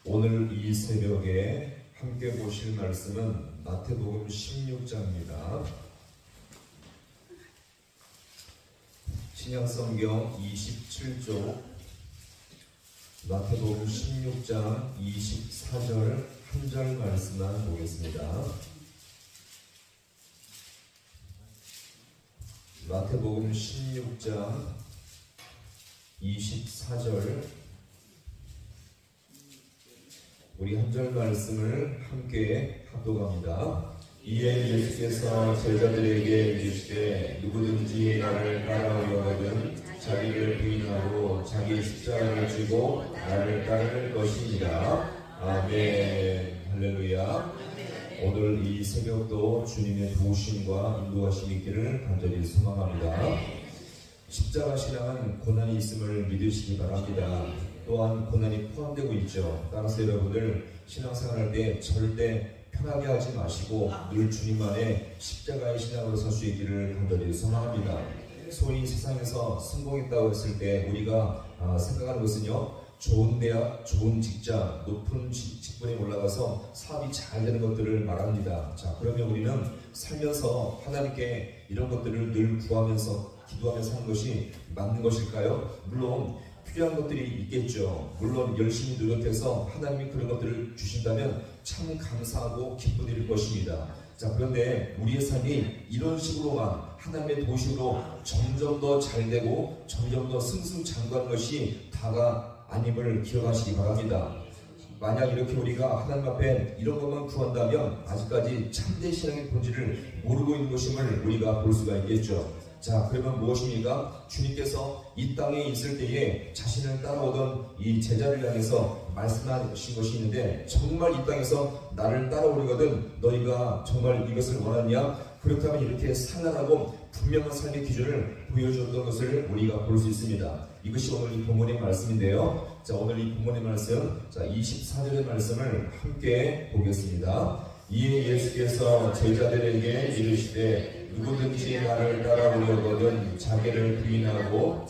오늘 이 새벽에 함께 보실 말씀은 마태복음 16장입니다. 신약성경 27쪽 마태복음 16장 24절 한 절 말씀만 보겠습니다. 마태복음 16장 24절 우리 한 절 말씀을 함께 합독합니다. 이에 예수께서 제자들에게 이르시되 누구든지 나를 따라오려거든 자기를 부인하고 자기 십자가를 지고 나를 따를 것이니라. 아멘. 할렐루야. 오늘 이 새벽도 주님의 도우심과 인도하심이 있기를 간절히 소망합니다. 십자가 신앙은 고난이 있음을 믿으시기 바랍니다. 또한 고난이 포함되고 있죠. 따라서 여러분들 신앙생활할 때 절대 편하게 하지 마시고 늘 주님 안에 십자가의 신앙으로 설 수 있기를 간절히 소망합니다. 소위 세상에서 성공했다고 했을 때 우리가 생각하는 것은요, 좋은 대학, 좋은 직장, 높은 직분에 올라가서 사업이 잘 되는 것들을 말합니다. 자, 그러면 우리는 살면서 하나님께 이런 것들을 늘 구하면서 기도하면서 하는 것이 맞는 것일까요? 물론 필요한 것들이 있겠죠. 물론 열심히 노력해서 하나님이 그런 것들을 주신다면 참 감사하고 기쁜 일일 것입니다. 자, 그런데 우리의 삶이 이런 식으로만 하나님의 도심으로 점점 더 잘되고 점점 더 승승장구하는 것이 다가 아님을 기억하시기 바랍니다. 만약 이렇게 우리가 하나님 앞에 이런 것만 구한다면 아직까지 참된 신앙의 본질을 모르고 있는 것임을 우리가 볼 수가 있겠죠. 자, 그러면 무엇입니까? 주님께서 이 땅에 있을 때에 자신을 따라오던 이 제자를 향해서 말씀하신 것이 있는데, 정말 이 땅에서 나를 따라오려거든 너희가 정말 이것을 원하냐? 그렇다면 이렇게 산란하고 분명한 삶의 기준을 보여줬던 것을 우리가 볼 수 있습니다. 이것이 오늘 이 본문의 말씀인데요. 자, 오늘 이 본문의 말씀, 자, 24절의 말씀을 함께 보겠습니다. 이에 예수께서 제자들에게 이르시되 누구든지 나를 따라오려거든 자기를 부인하고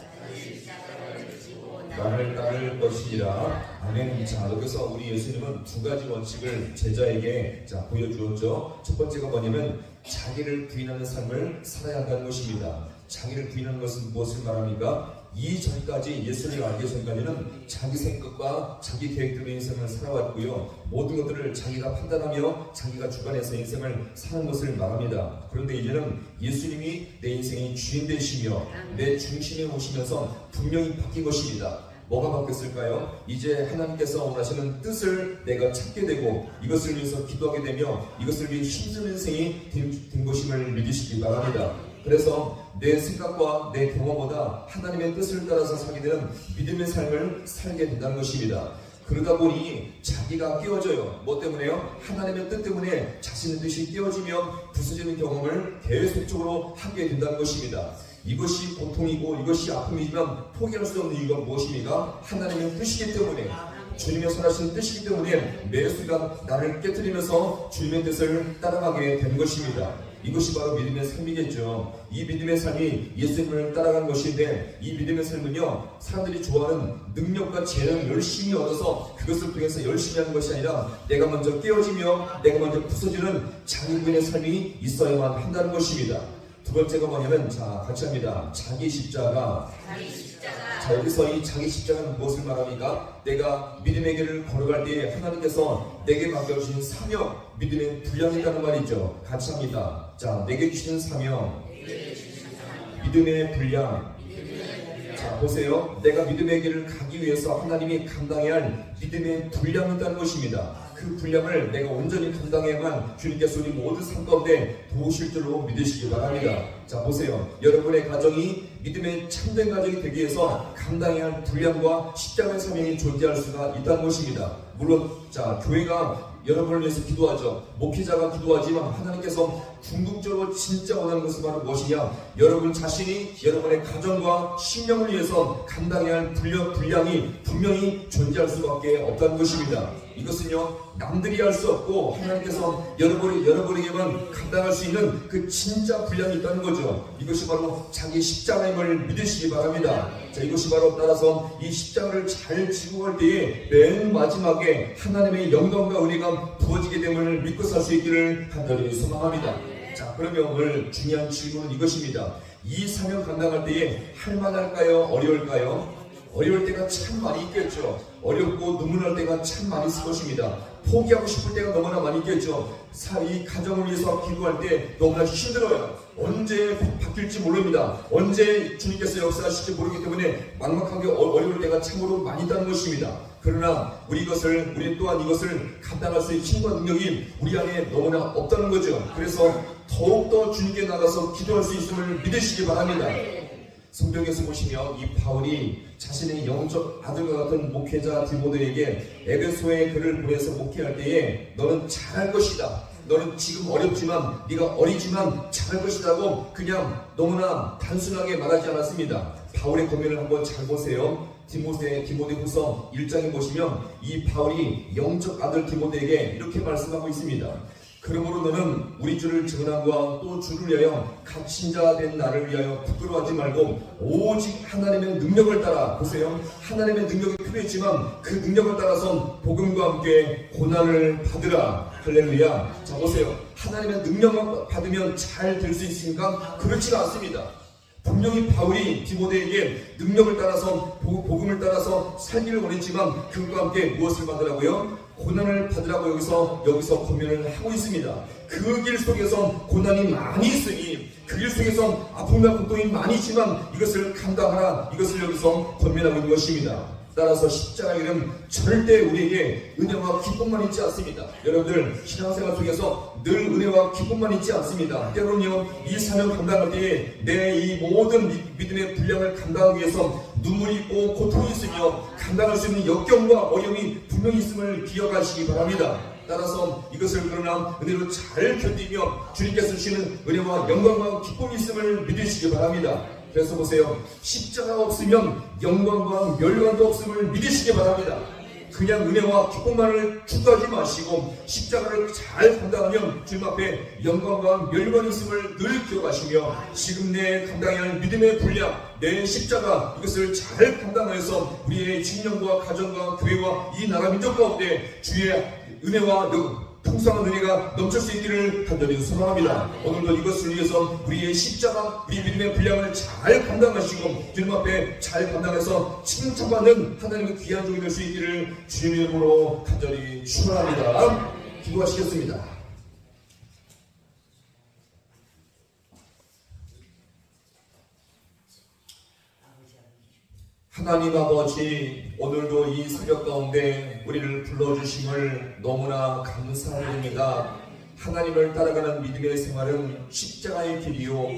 나를 따를 것이라. 아멘. 자, 여기서 우리 예수님은 두 가지 원칙을 제자에게 보여주었죠. 첫 번째가 뭐냐면 자기를 부인하는 삶을 살아야 한다는 것입니다. 자기를 부인하는 것은 무엇을 말합니까? 이전까지 예수님을 알기 전까지는 자기 생각과 자기 계획대로 인생을 살아왔고요. 모든 것들을 자기가 판단하며 자기가 주관해서 인생을 사는 것을 말합니다. 그런데 이제는 예수님이 내 인생의 주인 되시며 내 중심에 오시면서 분명히 바뀐 것입니다. 뭐가 바뀌었을까요? 이제 하나님께서 원하시는 뜻을 내가 찾게 되고 이것을 위해서 기도하게 되며 이것을 위해 힘쓰는 인생이 된 것임을 믿으시기 바랍니다. 그래서 내 생각과 내 경험보다 하나님의 뜻을 따라서 살게 되는 믿음의 삶을 살게 된다는 것입니다. 그러다 보니 자기가 깨어져요. 뭐 때문에요? 하나님의 뜻 때문에 자신의 뜻이 깨어지며 부서지는 경험을 계속적으로 하게 된다는 것입니다. 이것이 고통이고 이것이 아픔이지만 포기할 수 없는 이유가 무엇입니까? 하나님의 뜻이기 때문에, 주님의 선하신 뜻이기 때문에 매 순간 나를 깨뜨리면서 주님의 뜻을 따라가게 되는 것입니다. 이것이 바로 믿음의 삶이겠죠. 이 믿음의 삶이 예수님을 따라가는 것인데, 이 믿음의 삶은요, 사람들이 좋아하는 능력과 재능을 열심히 얻어서 그것을 통해서 열심히 하는 것이 아니라 내가 먼저 깨어지며 내가 먼저 부서지는 자기 부인의 삶이 있어야만 한다는 것입니다. 두 번째가 뭐냐면, 자, 같이 합니다. 자기 십자가. 자, 여기서 이 자기 십자가는 무엇을 말합니까? 내가 믿음의 길을 걸어갈 때 하나님께서 내게 맡겨주신 사명, 믿음의 분량이라는 말이죠. 같이 합니다. 자, 내게 주시는 사명, 믿음의 분량. 자, 보세요. 내가 믿음의 길을 가기 위해서 하나님이 감당해야 할 믿음의 분량이 있다는 것입니다. 그 분량을 내가 온전히 감당해야만 주님께서 우리 모든 삶 가운데 도우실 줄로 믿으시기 바랍니다. 자, 보세요. 여러분의 가정이 믿음의 참된 가정이 되기 위해서 감당해야 할 분량과 십자가의 사명이 존재할 수가 있다는 것입니다. 물론, 자, 교회가 여러분을 위해서 기도하죠. 목회자가 기도하지만 하나님께서 궁극적으로 진짜 원하는 것은 바로 무엇이냐? 여러분 자신이 여러분의 가정과 신명을 위해서 감당해야 할 분량이 분명히 존재할 수밖에 없다는 것입니다. 이것은요, 남들이 할 수 없고 하나님께서 여러분에게만 감당할 수 있는 그 진짜 분량이 있다는 거죠. 이것이 바로 자기 십자가임을 믿으시기 바랍니다. 자, 이것이 바로 따라서 이 십자가를 잘 지고 갈 때에 맨 마지막에 하나님의 영광과 은혜가 부어지게 됨을 믿고 살 수 있기를 간절히 소망합니다. 자, 그러면 오늘 중요한 질문은 이것입니다. 이 사명 감당할 때에 할만할까요? 어려울까요? 어려울 때가 참 많이 있겠죠. 어렵고 눈물 날 때가 참 많이 있을 것입니다. 포기하고 싶을 때가 너무나 많이 있겠죠. 이 가정을 위해서 기도할 때 너무나 힘들어요. 언제 바뀔지 모릅니다. 언제 주님께서 역사하실지 모르기 때문에 막막하게 어려울 때가 참으로 많이 있다는 것입니다. 그러나 우리 또한 이것을 감당할 수 있는 힘과 능력이 우리 안에 너무나 없다는 거죠. 그래서 더욱더 주님께 나가서 기도할 수 있음을 믿으시기 바랍니다. 성경에서 보시면 이 바울이 자신의 영적 아들과 같은 목회자 디모데에게 에베소에 글을 보내서 목회할 때에 너는 잘할 것이다. 너는 지금 어렵지만 네가 어리지만 잘할 것이라고 그냥 너무나 단순하게 말하지 않았습니다. 바울의 고민을 한번 잘 보세요. 디모데후서 1장에 보시면 이 바울이 영적 아들 디모데에게 이렇게 말씀하고 있습니다. 그러므로 너는 우리 주를 증언함과 또 주를 위하여 갇힌 자 된 나를 위하여 부끄러워하지 말고 오직 하나님의 능력을 따라, 보세요, 하나님의 능력이 필요했지만 그 능력을 따라서 복음과 함께 고난을 받으라. 할렐루야. 자, 보세요, 하나님의 능력만 받으면 잘 될 수 있습니까? 그렇지가 않습니다. 분명히 바울이 디모데에게 능력을 따라서 복음을 따라서 살기를 원했지만 그것과 함께 무엇을 받으라고요? 고난을 받으라고 여기서 권면을 하고 있습니다. 그 길 속에서 고난이 많이 있으니 그 길 속에서 아픔과 고통이 많이 있지만 이것을 감당하라. 이것을 여기서 권면하고 있는 것입니다. 따라서 십자가의 길은 절대 우리에게 은혜와 기쁨만 있지 않습니다. 여러분들 신앙생활 속에서 늘 은혜와 기쁨만 있지 않습니다. 때로는요, 이 사명 감당할 때에 내 이 모든 믿음의 분량을 감당하기 위해서 눈물이 있고 고통이 있으며 감당할 수 있는 역경과 어려움이 분명히 있음을 기억하시기 바랍니다. 따라서 이것을 그러나 은혜로 잘 견디며 주님께서 주시는 은혜와 영광과 기쁨이 있음을 믿으시기 바랍니다. 그래서 보세요, 십자가가 없으면 영광과 멸관도 없음을 믿으시기 바랍니다. 그냥 은혜와 기쁨만을 추구하지 마시고 십자가를 잘 감당하면 주님 앞에 영광과 멸관이 있음을 늘 기억하시며 지금 내 감당해야 할 믿음의 분량, 내 십자가, 이것을 잘 감당하여서 우리의 진영과 가정과 교회와 이 나라 민족 가운데 주의 은혜와 풍성한 은혜가 넘칠 수 있기를 간절히 소망합니다. 오늘도 이것을 위해서 우리의 십자가, 우리 믿음의 분량을 잘 감당하시고 주님 앞에 잘 감당해서 칭찬받는 하나님의 귀한 종이 될 수 있기를 주님의 이름으로 간절히 축원합니다. 기도하시겠습니다. 하나님 아버지, 오늘도 이 새벽 가운데 우리를 불러주심을 너무나 감사합니다. 하나님을 따라가는 믿음의 생활은 십자가의 길이요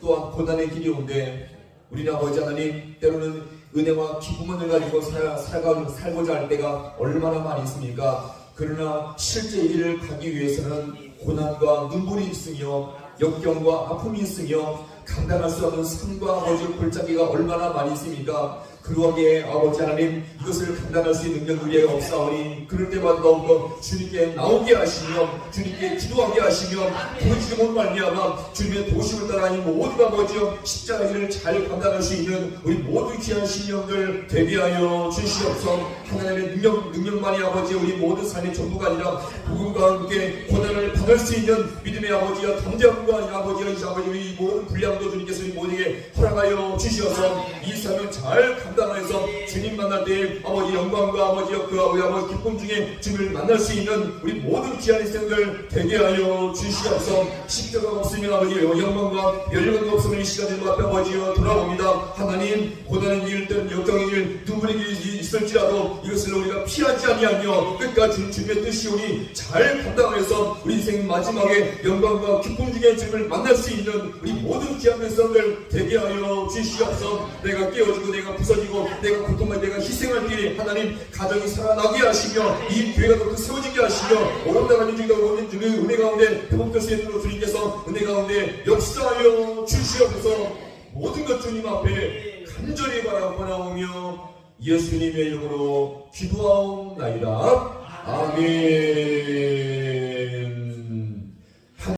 또한 고난의 길이온데 우리는 아버지 하나님, 때로는 은혜와 기쁨을 가지고 살고자 할 때가 얼마나 많이 있습니까? 그러나 실제 이 길을 가기 위해서는 고난과 눈물이 있으며 역경과 아픔이 있으며 감당할 수 없는 삶과 아버지 골짜기가 얼마나 많이 있습니까? 그러하기에 아버지 하나님, 이것을 감당할 수 있는 능력이 우리에게 없사오니 그럴 때마다 더욱더 주님께 나오게 하시며 주님께 기도하게 하시며 도우시고 말미암아 주님의 도우심을 따라 이 모든 아버지여 십자가 길을 잘 감당할 수 있는 우리 모두 귀한 신령들 되게 하여 주시옵소서. 하나님의 능력만이 아버지 우리 모든 삶의 전부가 아니라 복음과 함께 고난을 받을 수 있는 믿음의 아버지여 담대함과 아버지여 이 아버지 우리 모든 분량도 주님께서 우리 모두에게 허락하여 주시어서 이 삶을 잘 감당해서 주님 만날 때 아버지 영광과 아버지여 그 아버지 기쁨 중에 주님을 만날 수 있는 우리 모든 귀한 인생들 되게 하여 주시옵소서. 십자가가 없으면 아버지 영광과 열정도 없으면 이 시간에 앞에 아버지여 돌아옵니다. 하나님, 고난의 일, 역경의 일, 눈물의 일이 있을지라도 이것을 우리가 피하지 아니하며 끝까지 주님의 뜻이 오니 잘 감당해서 우리 인생 마지막에 영광과 기쁨 중에 주님을 만날 수 있는 우리 모든 귀한 인생들 되게 하여 주시옵소서. 내가 깨어지고 내가 부서지고 내가 고통과 내가 희생할 때에 하나님 가정이 살아나게 하시며 이 교회가 더욱 세워지게 하시며 오람당한 인중이가 오는 은혜 가운데 회복될 수 있도록 주님께서 은혜 가운데 역사하여 주시옵소서. 모든 것 주님 앞에 간절히 바라오며 예수님의 이름으로 기도하옵나이다. 아멘.